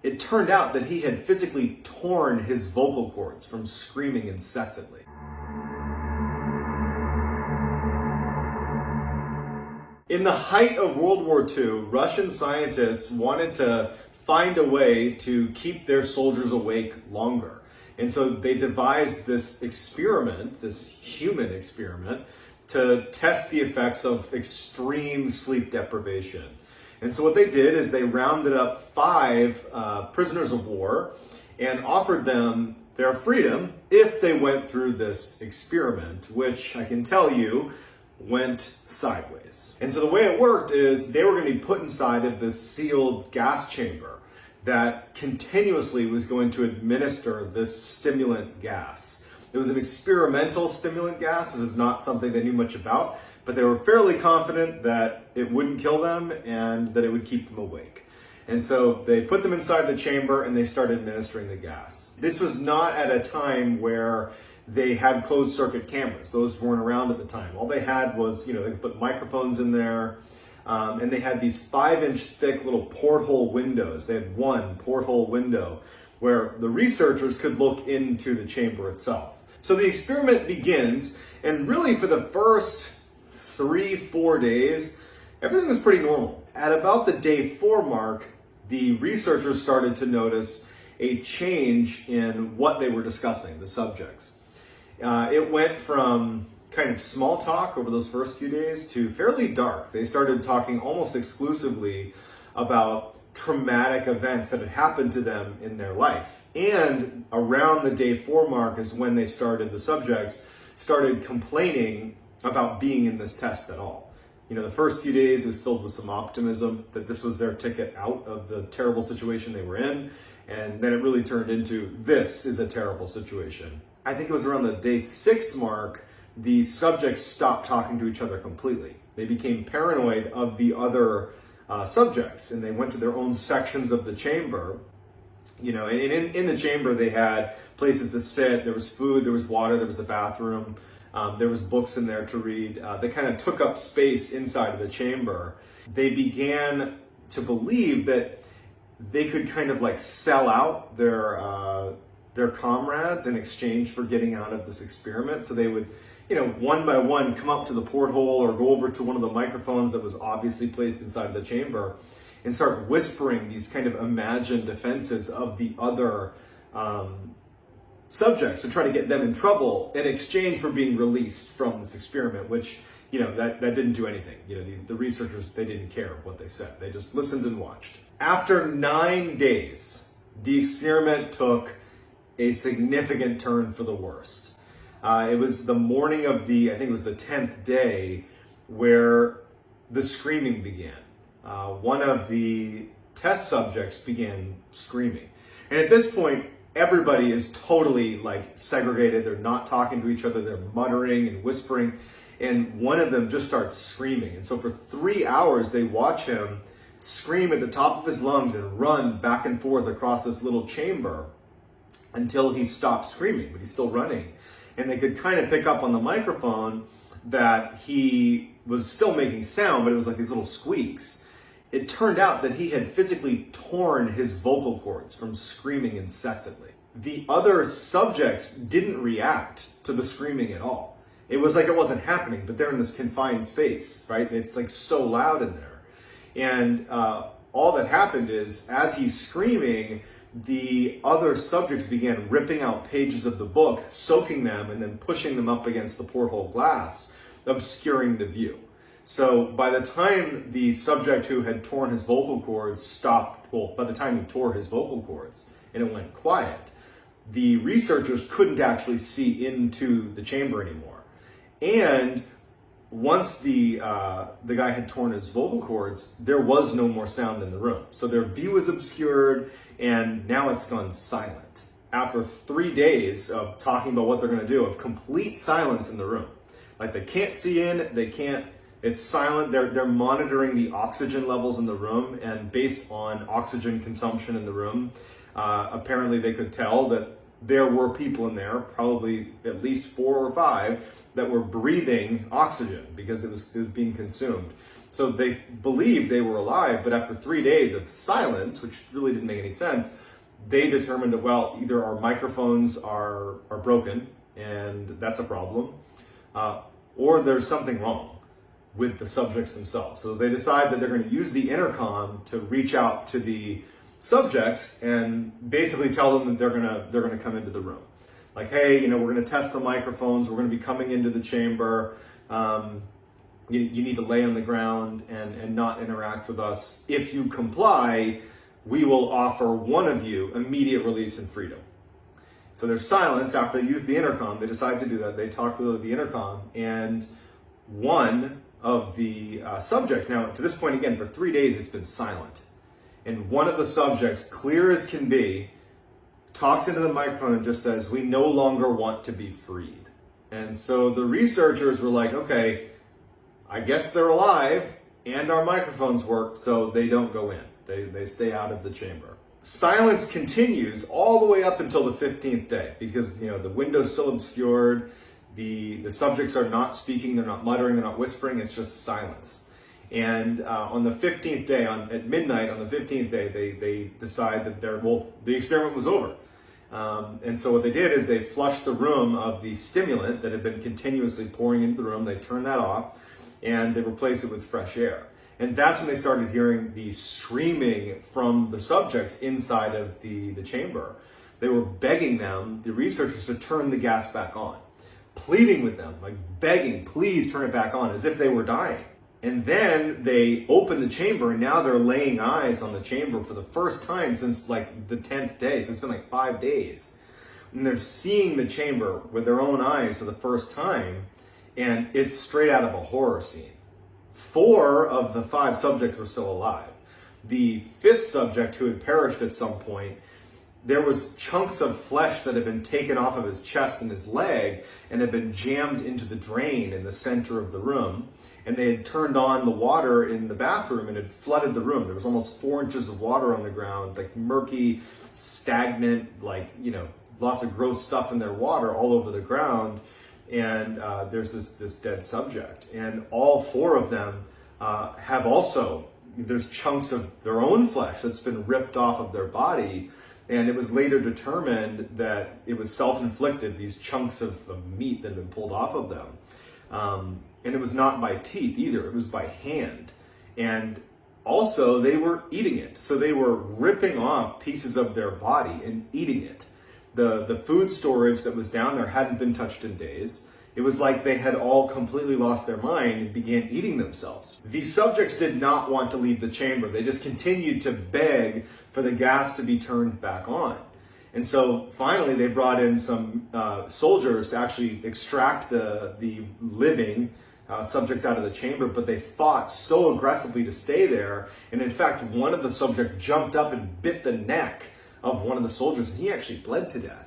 It turned out that he had physically torn his vocal cords from screaming incessantly. In the height of World War II, Russian scientists wanted to find a way to keep their soldiers awake longer. And so they devised this experiment, this human experiment, to test the effects of extreme sleep deprivation. And so what they did is they rounded up 5 prisoners of war and offered them their freedom if they went through this experiment, which I can tell you went sideways. And so the way it worked is they were going to be put inside of this sealed gas chamber that continuously was going to administer this stimulant gas. It was an experimental stimulant gas. This is not something they knew much about, but they were fairly confident that it wouldn't kill them and that it would keep them awake. And so they put them inside the chamber and they started administering the gas. This was not at a time where they had closed circuit cameras. Those weren't around at the time. All they had was, they could put microphones in there, and they had these 5-inch thick little porthole windows. They had one porthole window where the researchers could look into the chamber itself. So the experiment begins, and really for the first 3-4 days, everything was pretty normal. At about the day 4 mark, the researchers started to notice a change in what they were discussing, the subjects. It went from kind of small talk over those first few days to fairly dark. They started talking almost exclusively about traumatic events that had happened to them in their life. And around the day 4 mark is when the subjects started complaining about being in this test at all. The first few days was filled with some optimism that this was their ticket out of the terrible situation they were in. And then it really turned into, this is a terrible situation. I think it was around the day 6 mark, the subjects stopped talking to each other completely. They became paranoid of the other subjects, and they went to their own sections of the chamber. And in the chamber, they had places to sit. There was food, there was water, there was a bathroom. There was books in there to read. They kind of took up space inside of the chamber. They began to believe that they could kind of like sell out their comrades in exchange for getting out of this experiment. So they would, one by one come up to the porthole or go over to one of the microphones that was obviously placed inside of the chamber and start whispering these kind of imagined offenses of the other subjects to try to get them in trouble in exchange for being released from this experiment, which, that didn't do anything. The researchers, they didn't care what they said. They just listened and watched. After 9 days, the experiment took a significant turn for the worst. It was the morning of I think it was the 10th day, where the screaming began. One of the test subjects began screaming. And at this point, everybody is totally segregated. They're not talking to each other. They're muttering and whispering. And one of them just starts screaming. And so for 3 hours, they watch him scream at the top of his lungs and run back and forth across this little chamber until he stopped screaming, but he's still running. And they could kind of pick up on the microphone that he was still making sound, but it was like these little squeaks. It turned out that he had physically torn his vocal cords from screaming incessantly. The other subjects didn't react to the screaming at all. It was like it wasn't happening, but they're in this confined space, right? It's so loud in there. And all that happened is, as he's screaming, the other subjects began ripping out pages of the book, soaking them, and then pushing them up against the porthole glass, obscuring the view. So by the time the subject who had torn his vocal cords stopped, by the time he tore his vocal cords and it went quiet, the researchers couldn't actually see into the chamber anymore. And once the guy had torn his vocal cords, there was no more sound in the room. So their view is obscured, and now it's gone silent. After 3 days of talking about what they're going to do, of complete silence in the room. They can't see in, it's silent. They're monitoring the oxygen levels in the room, and based on oxygen consumption in the room, apparently they could tell that there were people in there, probably at least 4 or 5, that were breathing oxygen because it was being consumed. So they believed they were alive, but after 3 days of silence, which really didn't make any sense, they determined that, well, either our microphones are broken, and that's a problem, or there's something wrong with the subjects themselves. So they decide that they're going to use the intercom to reach out to the subjects and basically tell them that they're going to come into the room. Like, hey, we're going to test the microphones. We're going to be coming into the chamber. You need to lay on the ground and not interact with us. If you comply, we will offer one of you immediate release and freedom. So there's silence after they use the intercom. They decide to do that. They talk through the intercom, and one of the subjects, now to this point again, for 3 days it's been silent. And one of the subjects, clear as can be, talks into the microphone and just says, "We no longer want to be freed." And so the researchers were like, okay, I guess they're alive and our microphones work, so they don't go in. They stay out of the chamber. Silence continues all the way up until the 15th day because, the window's still obscured. The subjects are not speaking, they're not muttering, they're not whispering, it's just silence. And on the 15th day, at midnight on the 15th day, they decide that the experiment was over. And so what they did is they flushed the room of the stimulant that had been continuously pouring into the room. They turned that off and they replaced it with fresh air. And that's when they started hearing the screaming from the subjects inside of the chamber. They were begging them, the researchers, to turn the gas back on, pleading with them, like begging, please turn it back on, as if they were dying. And then they opened the chamber, and now they're laying eyes on the chamber for the first time since like the 10th day. So it's been like 5 days. And they're seeing the chamber with their own eyes for the first time, and it's straight out of a horror scene. 4 of the 5 subjects were still alive. The 5th subject, who had perished at some point, there was chunks of flesh that had been taken off of his chest and his leg and had been jammed into the drain in the center of the room. And they had turned on the water in the bathroom and had flooded the room. There was almost 4 inches of water on the ground, like murky, stagnant, lots of gross stuff in their water all over the ground. And there's this dead subject. And all 4 of them have also, there's chunks of their own flesh that's been ripped off of their body. And it was later determined that it was self-inflicted, these chunks of meat that had been pulled off of them. And it was not by teeth either, it was by hand. And also they were eating it. So they were ripping off pieces of their body and eating it. The food storage that was down there hadn't been touched in days. It was like they had all completely lost their mind and began eating themselves. These subjects did not want to leave the chamber. They just continued to beg for the gas to be turned back on. And so finally they brought in some soldiers to actually extract the living subjects out of the chamber, but they fought so aggressively to stay there. And in fact, one of the subjects jumped up and bit the neck of one of the soldiers, and he actually bled to death.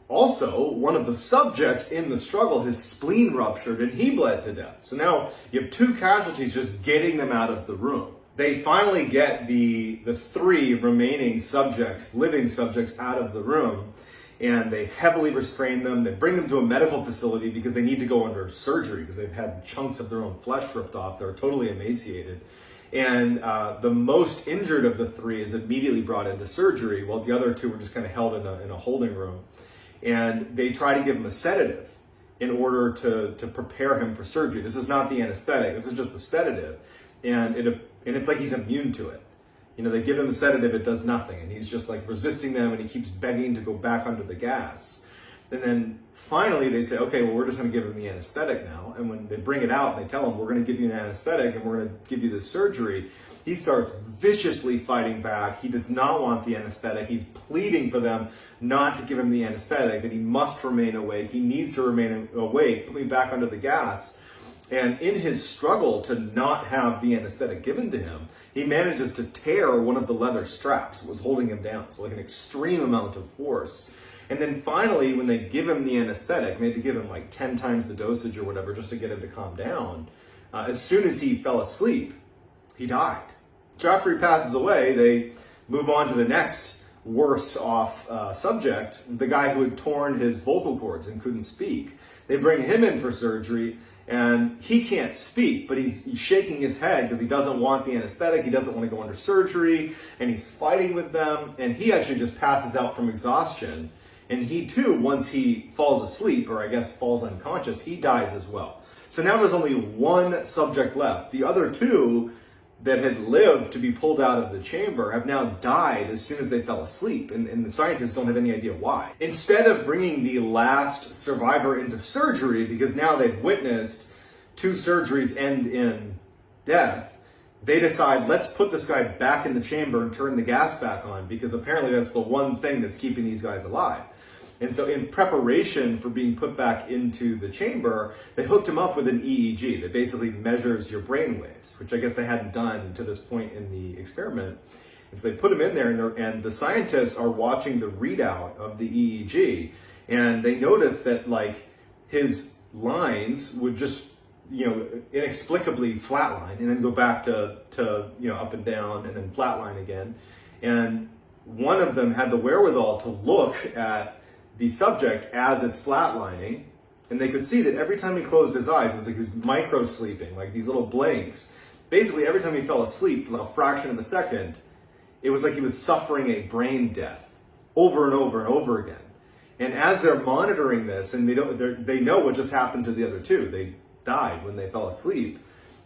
Also, one of the subjects in the struggle, his spleen ruptured and he bled to death. So now you have 2 casualties just getting them out of the room. They finally get the 3 remaining subjects, living subjects, out of the room, and they heavily restrain them. They bring them to a medical facility because they need to go under surgery because they've had chunks of their own flesh ripped off. They're totally emaciated. And the most injured of the 3 is immediately brought into surgery, while the other 2 were just kind of held in a holding room. And they try to give him a sedative in order to prepare him for surgery. This is not the anesthetic, this is just the sedative. And it's like he's immune to it. They give him the sedative, it does nothing. And he's just like resisting them, and he keeps begging to go back under the gas. And then finally they say, okay, well, we're just going to give him the anesthetic now. And when they bring it out and they tell him, we're going to give you an anesthetic and we're going to give you the surgery, he starts viciously fighting back. He does not want the anesthetic. He's pleading for them not to give him the anesthetic, that he must remain awake. He needs to remain awake, put me back under the gas. And in his struggle to not have the anesthetic given to him, he manages to tear one of the leather straps that was holding him down. So like an extreme amount of force. And then finally, when they give him the anesthetic, they had to give him like 10 times the dosage or whatever just to get him to calm down. As soon as he fell asleep, he died. So after he passes away, they move on to the next worse off subject, the guy who had torn his vocal cords and couldn't speak. They bring him in for surgery, And he can't speak, but he's shaking his head because he doesn't want the anesthetic, he doesn't want to go under surgery, and he's fighting with them, and he actually just passes out from exhaustion. And he too, once he falls asleep, or I guess falls unconscious, he dies as well. So now there's only one subject left. The other two that had lived to be pulled out of the chamber have now died as soon as they fell asleep, and the scientists don't have any idea why. Instead of bringing the last survivor into surgery, because now they've witnessed 2 surgeries end in death, they decide, let's put this guy back in the chamber and turn the gas back on, because apparently that's the one thing that's keeping these guys alive. And so in preparation for being put back into the chamber, they hooked him up with an EEG that basically measures your brain waves, which I guess they hadn't done to this point in the experiment. And so they put him in there, and the scientists are watching the readout of the EEG, and they notice that like his lines would just, inexplicably flatline and then go back to up and down and then flatline again. And one of them had the wherewithal to look at the subject as it's flatlining, and they could see that every time he closed his eyes, it was like he was micro sleeping, like these little blinks. Basically, every time he fell asleep for like a fraction of a second, it was like he was suffering a brain death over and over and over again. And as they're monitoring this, and they know what just happened to the other 2, they died when they fell asleep.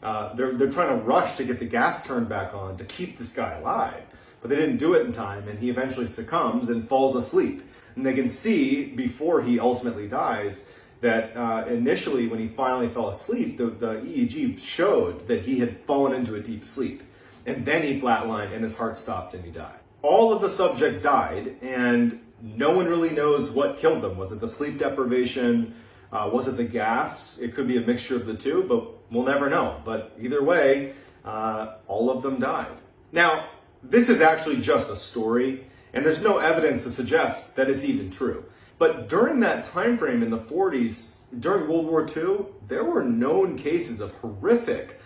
They're trying to rush to get the gas turned back on to keep this guy alive, but they didn't do it in time, and he eventually succumbs and falls asleep. And they can see before he ultimately dies that initially when he finally fell asleep, the EEG showed that he had fallen into a deep sleep. And then he flatlined and his heart stopped and he died. All of the subjects died, and no one really knows what killed them. Was it the sleep deprivation? Was it the gas? It could be a mixture of the two, but we'll never know. But either way, all of them died. Now, this is actually just a story, and there's no evidence to suggest that it's even true. But during that time frame in the 40s, during World War II, there were known cases of horrific,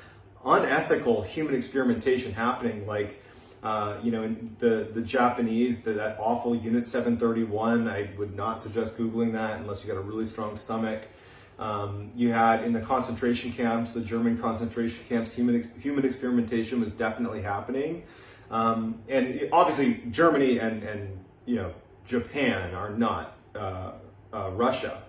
unethical human experimentation happening, like in the Japanese, that awful Unit 731. I would not suggest Googling that unless you got a really strong stomach. You had in the concentration camps, the German concentration camps, human experimentation was definitely happening. And obviously Germany and Japan are not Russia,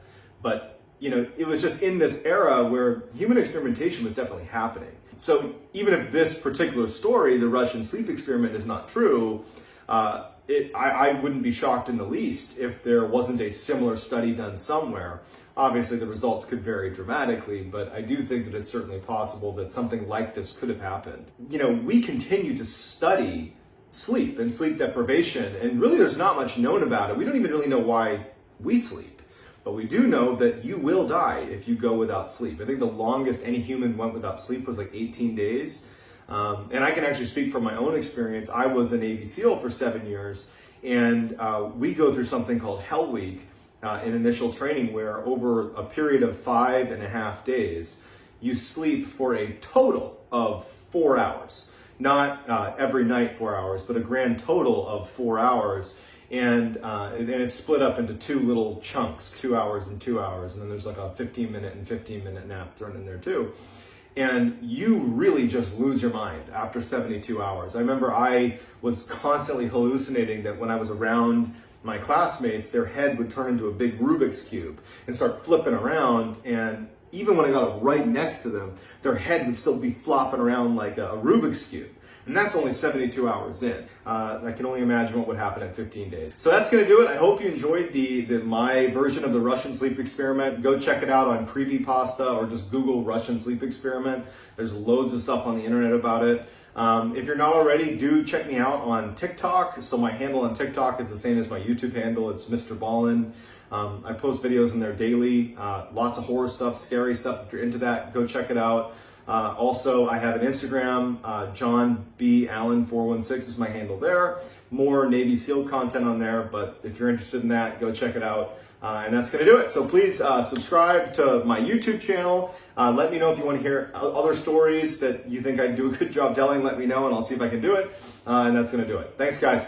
but it was just in this era where human experimentation was definitely happening. So even if this particular story, the Russian sleep experiment, is not true, I wouldn't be shocked in the least if there wasn't a similar study done somewhere. Obviously, the results could vary dramatically, but I do think that it's certainly possible that something like this could have happened. We continue to study sleep and sleep deprivation, and really there's not much known about it. We don't even really know why we sleep, but we do know that you will die if you go without sleep. I think the longest any human went without sleep was like 18 days. And I can actually speak from my own experience. I was a Navy SEAL for 7 years, and we go through something called Hell Week in initial training, where over a period of 5.5 days, you sleep for a total of 4 hours. Not every night 4 hours, but a grand total of 4 hours. And it's split up into 2 little chunks, 2 hours and 2 hours. And then there's like a 15-minute and 15-minute nap thrown in there too. And you really just lose your mind after 72 hours. I remember I was constantly hallucinating that when I was around my classmates, their head would turn into a big Rubik's Cube and start flipping around. And even when I got right next to them, their head would still be flopping around like a Rubik's Cube. And that's only 72 hours in. I can only imagine what would happen at 15 days. So that's gonna do it. I hope you enjoyed my version of the Russian sleep experiment. Go check it out on Creepypasta or just Google Russian sleep experiment. There's loads of stuff on the internet about it. If you're not already, do check me out on TikTok. So my handle on TikTok is the same as my YouTube handle. It's Mr. Ballin. I post videos in there daily. Lots of horror stuff, scary stuff. If you're into that, go check it out. Also, I have an Instagram, John B. Allen 416 is my handle there. More Navy SEAL content on there, but if you're interested in that, go check it out. And that's going to do it. So please subscribe to my YouTube channel. Let me know if you want to hear other stories that you think I do a good job telling. Let me know, and I'll see if I can do it. And that's going to do it. Thanks, guys.